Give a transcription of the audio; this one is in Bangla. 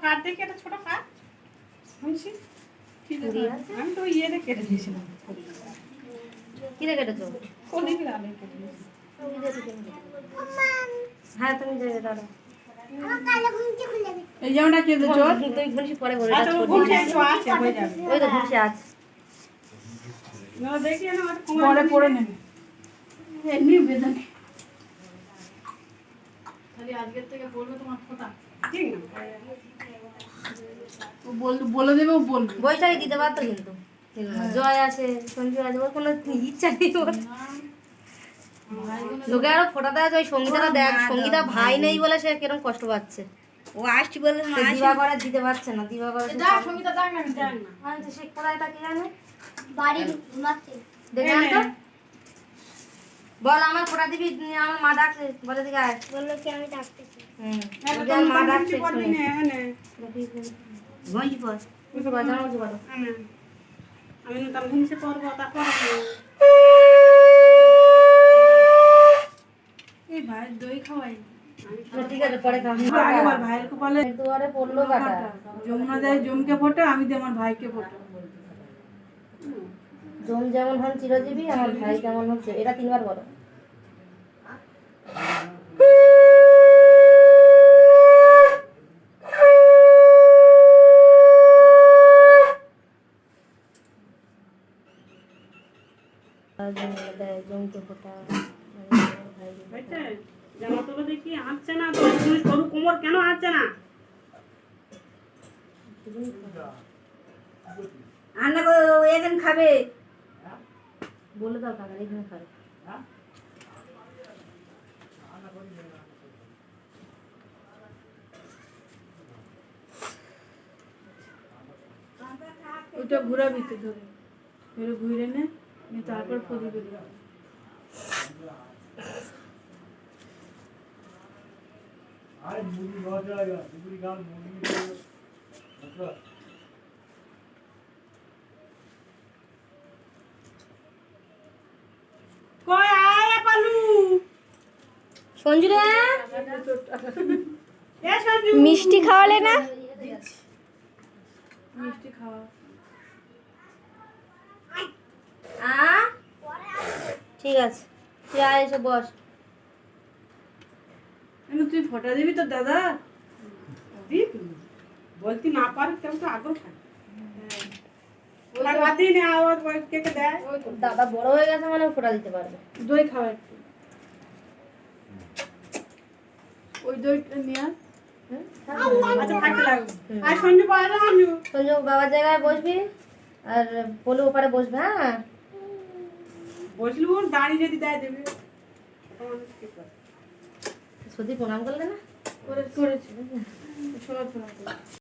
কাট দেখি একটা ছোট কাট মুন্সি আমি তো ইয়ে কেটে দিয়েছিলাম কি রে কেটেছো কোনি আলে কেটে দিয়েছি হ্যাঁ তুমি যে দাদা এই জামাটা কে দিছো তুই ঘুষি পরে বলে আচ্ছা ও ঘুমছে একটু আছে হয়ে যাবে ওই তো ঘুষি আছে না দেখি না আমার পরে পরে নেবে এমনি বেদনে খালি আজকের থেকে বলবে তোমার ফোঁটা ঠিক না ও বলে দেবে ও বলবে বইটাই দিতে পারতো কিন্তু জয় আছে সঞ্জু আছে ওর কোনো ইচ্ছা নেই ওর লোকে আরো ফোটা দেওয়া যায় সঙ্গীতাটা দেখ সঙ্গীতা ভাই নেই বলে সে কিরকম কষ্ট পাচ্ছে ও আসছি বলে দিবা করে দিতে পারছে না দিবা করে যা সঙ্গীতা ডাক না ডাক না আচ্ছা সে কোথায় তাকে জানে বাড়ি ঘুমাচ্ছে দেখে আন তো বল আমার ফোটা দিবি আমার মা ডাকছে বলে দিকে আয় বললো কি আমি ডাকতেছি ওদের মা ডাকছে পারবি না এনে গঞ্জি পর কিছু বাজানো কিছু বলো আমি নতুন ঘুমছে পড়বো তারপর এই ভাই দই খাওয়াই ঠিক আছে পরে খাবো আগেবার ভাইয়ের কপালে দুয়ারে পড়লো কাটা যমুনা দেয় জমকে ফোটে আমি দিই আমার ভাইকে ফোটে জম যেমন হন চিরজীবী আমার ভাই কেমন হচ্ছে এটা তিনবার বলো জমকে ফোটা জামা তোলো দেখি আসছে না তো তুমি সরু কোমর কেন আসছে না আন্না এখানে খাবে বলে দাও কাকা এখানে খাবে ওইটা ঘুরাবি তো ধরে ধরে ঘুরে নে তারপর ফদি করে আরে মুড়ি খাওয়া যায় মুড়ি খান মুড়ি আচ্ছা কই আয় পালু সঞ্জু রে এ সঞ্জু মিষ্টি খাওয়ালে না মিষ্টি খাওয়া ঠিক আছে তুই আয় এসে বস তুই ফটো দিবি তো দাদা দিবি বলতি না পারি তেমন তো আগ্রহ থাকে ওরা বাদি নে আওয়াজ বল কে কে দেয় দাদা বড় হয়ে গেছে মানে ফোটা দিতে পারবে দই খাওয়া একটু ওই দইটা নিয়ে আচ্ছা থাকতে লাগবে আর সঞ্জু পাওয়া যায় সঞ্জু সঞ্জু বাবার জায়গায় বসবি আর পলু ওপারে বসবে হ্যাঁ বসলি ওর দাঁড়ি যদি দেয় দেবে সত্যি প্রণাম করলে না করেছি সবাই প্রণাম করে